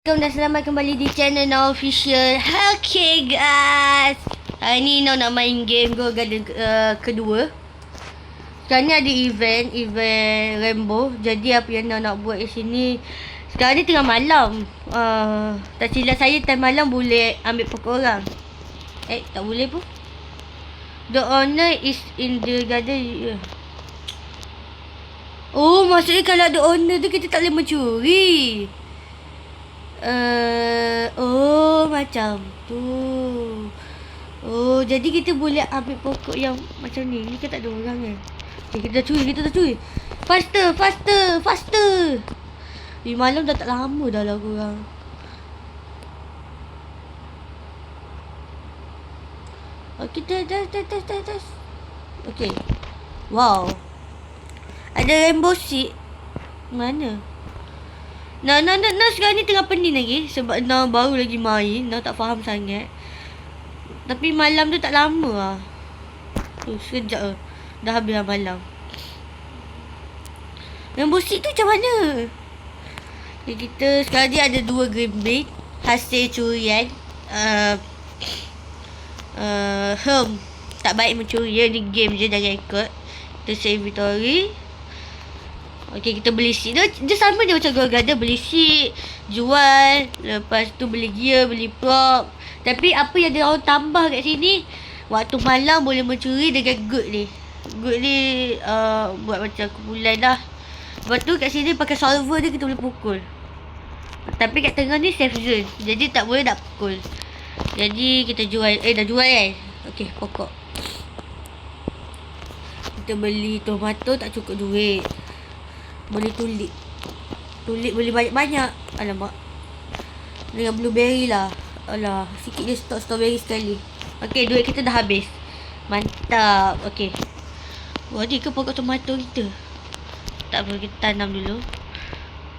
Assalamualaikum dan selamat kembali di channel Now Official. Okay guys, hari ni Now nak main game Go Garden kedua. Sekarang ni ada event Rainbow. Jadi apa yang Now nak buat di sini, sekarang ni tengah malam. Tak silap saya time malam boleh ambil pokok orang. Tak boleh pun. The owner is in the garden. Oh, maksudnya kalau ada owner tu kita tak boleh mencuri. Oh macam tu. Oh, jadi kita boleh ambil pokok yang macam ni. Ni kan tak ada orang kan. Okay, kita dah curi. Faster. Malam dah tak lama dah lah korang. Okay, dah. Okay. Wow. Ada rainbow seed. Mana? Nah, sekarang ni tengah pening lagi. Sebab Nah baru lagi main. Nah tak faham sangat. Tapi malam tu tak lama lah. Sekejap lah. Dah habis lah malam. Rainbow seed tu macam mana? Okay, kita sekarang ni ada 2 green bean. Hasil curian. Tak baik mencuri ya. Ni game je, jangan ikut. Kita save inventory. Okay, kita beli seed. Dia sama dia macam Go Garden. Beli seed, jual. Lepas tu beli gear, beli prop. Tapi apa yang dia orang tambah kat sini, waktu malam boleh mencuri dengan good ni. Good ni buat macam kumpulan dah. Lepas tu kat sini pakai solver dia kita boleh pukul. Tapi kat tengah ni safe zone. Jadi tak boleh nak pukul. Jadi kita jual. Dah jual kan. Okay, pokok. Kita beli tomato tak cukup duit. Boleh tulik boleh banyak-banyak. Alamak. Dengan blueberry lah. Alah, sikit je stok strawberry sekali. Okay, duit kita dah habis. Mantap. Okay. Wah, ni ke pokok tomato kita? Tak apa, kita tanam dulu.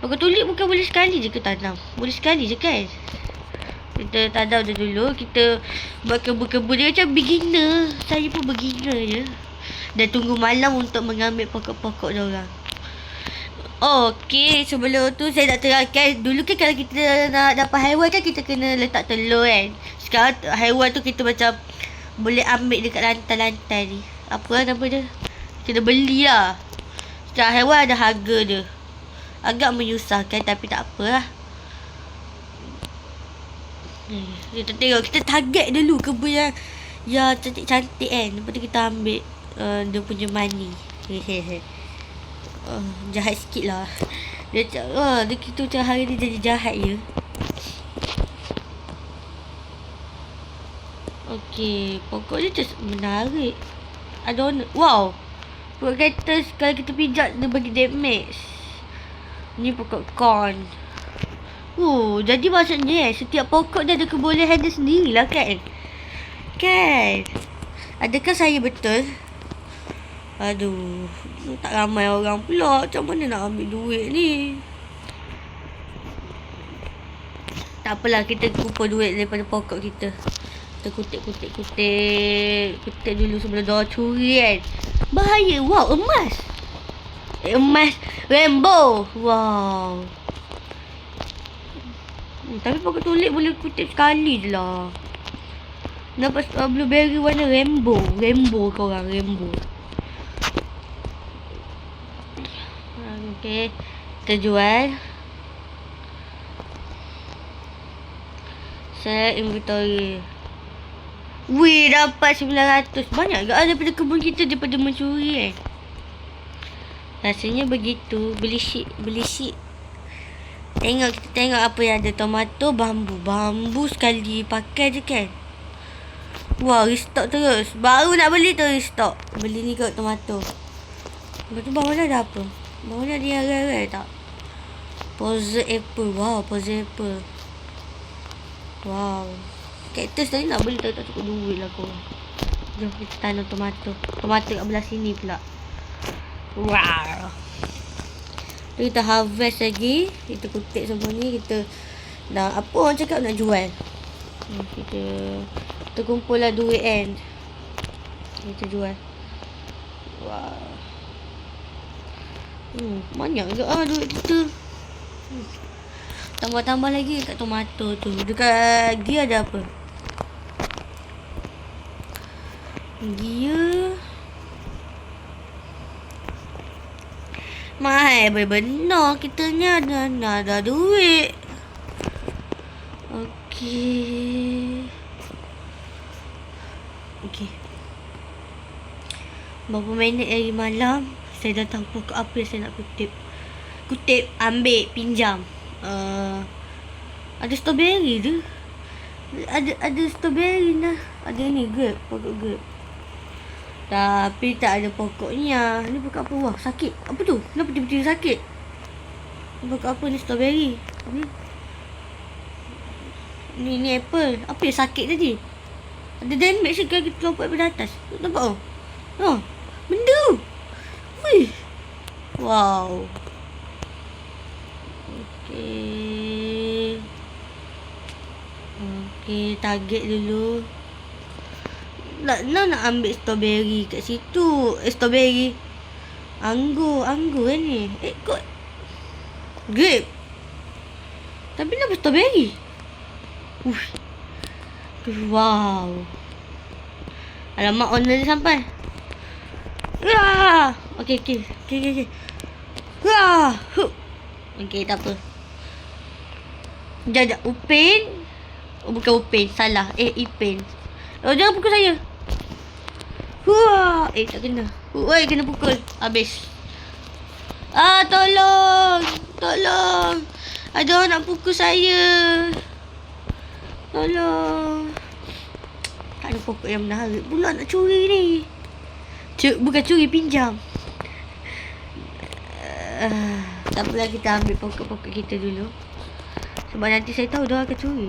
Pokok tulik bukan boleh sekali je ke tanam? Boleh sekali je kan? Kita tanam dulu. Kita buat kebun-kebun dia macam beginner. Saya pun beginner je. Dan tunggu malam untuk mengambil pokok-pokok diorang. Okay, sebelum tu saya nak terangkan. Dulu kan kalau kita nak dapat haiwan kan kita kena letak telur kan. Sekarang haiwan tu kita macam boleh ambil dekat lantai-lantai ni. Apa nama dia? Kita beli lah. Setiap haiwan ada harga dia. Agak menyusahkan tapi tak apalah. Kita tengok, kita target dulu kebun yang cantik-cantik kan. Lepas tu kita ambil dia punya money. Jahat sikit lah. Dia kita macam hari ni jadi jahat je. Okay, pokok ni menarik. Ada warna. Wow. Pokok cactus kalau kita pijak dia bagi damage. Ni pokok corn. Jadi maksudnya setiap pokok dia ada kebolehan dia sendirilah kan. Adakah saya betul? Aduh, tak ramai orang pula. Macam mana nak ambil duit ni? Tak apalah, kita kumpul duit daripada pokok kita. Kita kutik dulu sebelum dia curi kan. Bahaya. Wow, emas. Emas rainbow. Wow. Tapi pokok tulik boleh kutip sekali je lah. Dapat blueberry warna rainbow. Rainbow korang, rainbow. Okay, kita jual. Set inventory. Wih, dapat 900. Banyak gak daripada kebun kita daripada mencuri kan. Rasanya begitu. Beli seed. Kita tengok apa yang ada. Tomato, bambu sekali pakai je kan. Wow, restock terus. Baru nak beli tu restock. Beli ni kot tomato. Lepas tu bawah dah ada apa? Bawah ni ada yang rare tak? Pose apple. Wow, pose apple. Wow. Cactus tadi nak beli tak cukup duit lah korang. Jom kita tanam tomato. Tomato kat belah sini pula. Wow. Kita harvest lagi. Kita kutik semua ni. Kita dah apa orang cakap nak jual. Kita kumpul lah duit kan. Kita jual. Wow. Banyak juga duit kita. Tambah-tambah lagi kat tomato tu. Dekat gear ada apa? Gear. Mahal benar kita ni ada duit. Okey. Berapa minit lagi malam? Saya dah tahu pokok apa yang saya nak kutip. Ambil, pinjam. Ada strawberry tu. Ada strawberry lah. Ada ni grape, pokok grape. Tapi tak ada pokoknya. Ni pokok apa? Wah, sakit. Apa tu? Kenapa tiba-tiba sakit? Ni pokok apa ni? Strawberry. Ni apple. Apa yang sakit tadi? Ada damage ke kita lompat daripada atas? Nampak oh? Benda. Wih. Wow. Okey, target dulu. Nak ambil strawberry kat situ. Strawberry. Anggur ni. Kot. Grape. Tapi kenapa strawberry? Wow. Alamak, owner dia sampai. Okey. Okey, tak apa. Jajak, Upin. Oh, bukan Upin, salah. Ipin. Oh, jangan pukul saya. Tak kena. Kena pukul. Habis. Tolong. Ada orang nak pukul saya. Tolong. Tak ada pokok yang menarik pula nak curi ni. Bukan curi, pinjam. Tak apalah, kita ambil pokok-pokok kita dulu. Sebab nanti saya tahu dia akan curi.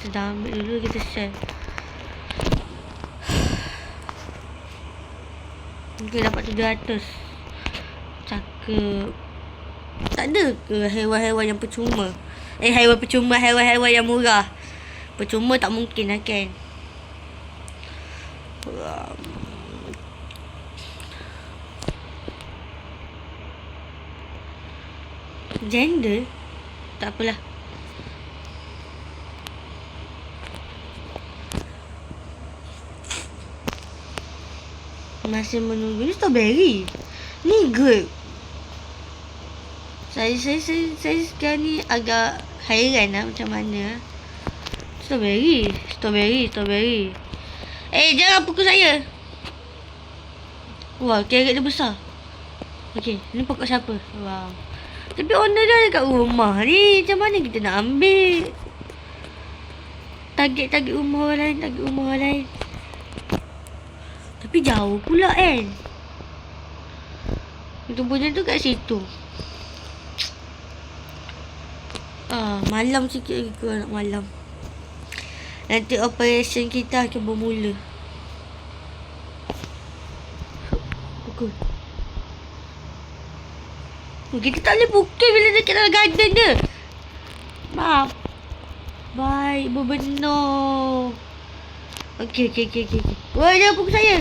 Kita dah ambil dulu, kita share. Mungkin dapat 700. Cakep. Tak ada ke haiwan-haiwan yang percuma? Haiwan percuma, haiwan-haiwan yang murah. Percuma tak mungkin lah kan? Gender? Tak apalah. Masih menunggu. Ni strawberry. Ni grape. Saya sekarang ni agak hairan lah macam mana. Strawberry. Jangan pukul saya. Wah, carrot dia besar. Okey, ni pokok siapa? Wow. Tapi owner dia ada kat rumah ni. Macam mana kita nak ambil? Target rumah orang lain. Tapi jauh pula kan. Itu punya tu kat situ. Malam sikit lagi ke nak malam. Nanti operation kita akan bermula. Pukul. Kita tak boleh pukul bila dekat dalam garden dia. Maaf. Baik, benar. Okey. Wah, jangan pukul saya.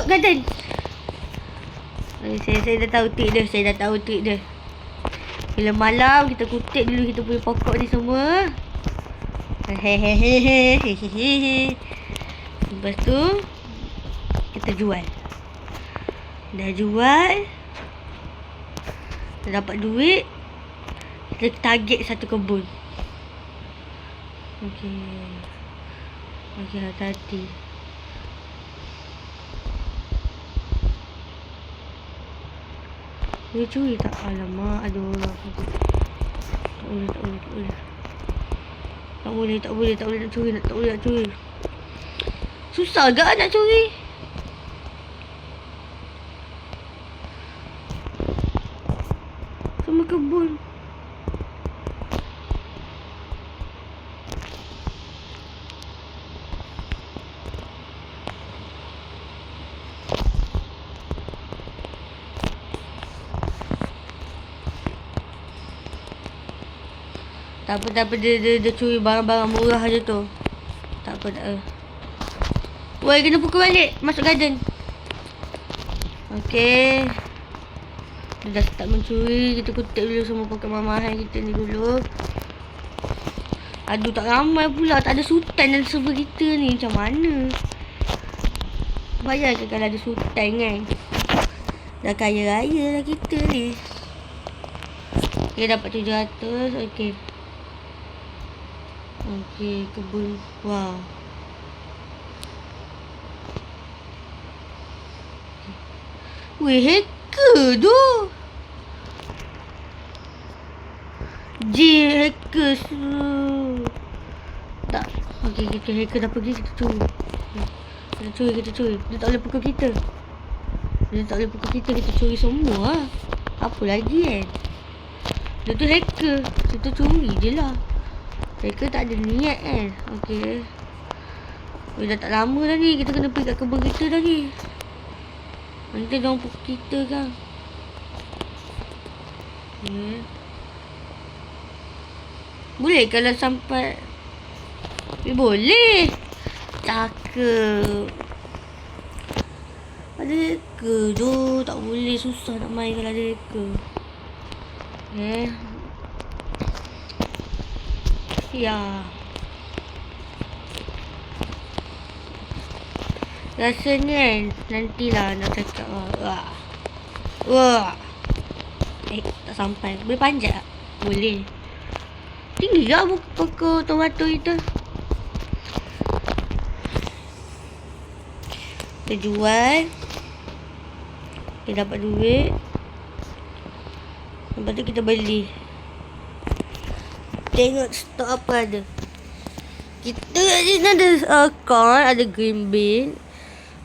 Garden. Saya dah tahu trik dia. Bila malam, kita kutip dulu kita punya pokok ni semua. Lepas tu, kita jual. Dah jual. Dah dapat duit. Kita target satu kebun. Okey, hati-hati. Boleh curi tak? Alamak, aduh. Tak boleh nak curi. Susah agak nak curi. Sama kebun. Tak apa, dia curi barang-barang murah je tu. Tak apa. Woi, kena pukul balik. Masuk garden. Okey. Dia dah start mencuri. Kita kutip dulu semua pokok mahal kita ni dulu. Aduh, tak ramai pula. Tak ada sultan dalam server kita ni. Macam mana? Bayar ke kalau ada sultan kan? Dah kaya raya lah kita ni. Okay, dapat 700. Okay. Okay, kebun. Wah. Weh, hacker tu. J hacker tu. Tak. Okay, kita hacker dah pergi. Kita curi. Kita curi. Dia tak boleh pukul kita. Kita curi semua lah. Apa lagi kan? Dia tu hacker. Kita curi je lah. Hacker tak ada niat kan. Okay. Dah tak lama dah ni. Kita kena pergi kat kebun kita dah ni. Nanti diorang pukul kita kan. Okay. Boleh kalau sampai. Boleh. Cakep. Ada hacker tu. Tak boleh. Susah nak main kalau ada hacker. Okay. Ya. Rasanya kan nantilah nak cakap lah. Wah. Tak sampai. Boleh panjat tak? Boleh. Tinggi lah pokok tomato itu. Kita jual. Kita dapat duit. Lepas tu kita beli. Tengok stok apa ada. Kita ni ada account, ada green bean.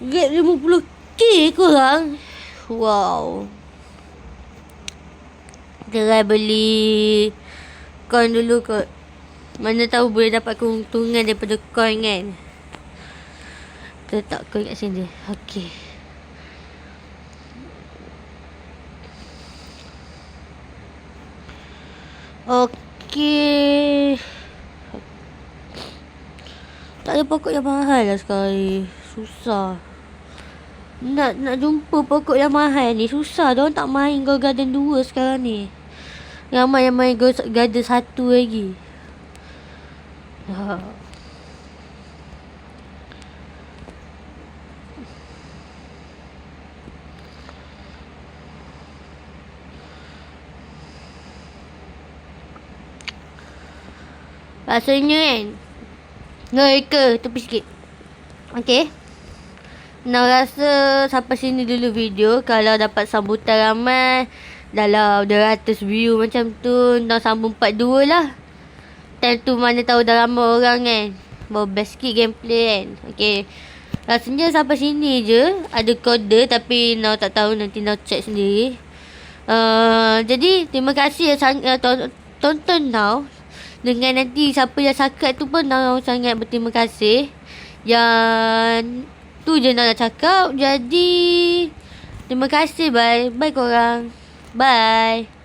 Get 50k korang. Wow. Try beli coin dulu kot. Mana tahu boleh dapat keuntungan daripada coin kan. Kita letak coin kat sini. Okay. Okay. Tak ada pokok yang mahal lah sekali. Susah. Nak jumpa pokok yang mahal ni susah. Diorang tak main Go Garden 2 sekarang ni. Ramai yang main Go Garden 1 lagi. Rasanya kan Hacker tepi sikit. Okay. Nak rasa sampai sini dulu video. Kalau dapat sambutan ramai dalam 200 view macam tu, nak sambung part 2 lah. Time tu mana tahu dah ramai orang kan. Baru best sikit gameplay kan. Okay. Rasanya sampai sini je. Ada kode tapi nak tak tahu, nanti nak check sendiri. Jadi terima kasih yang tonton now. Dengan nanti siapa yang subscribe tu pun sangat berterima kasih. Yang tu je nak cakap. Jadi terima kasih. Bye korang. Bye.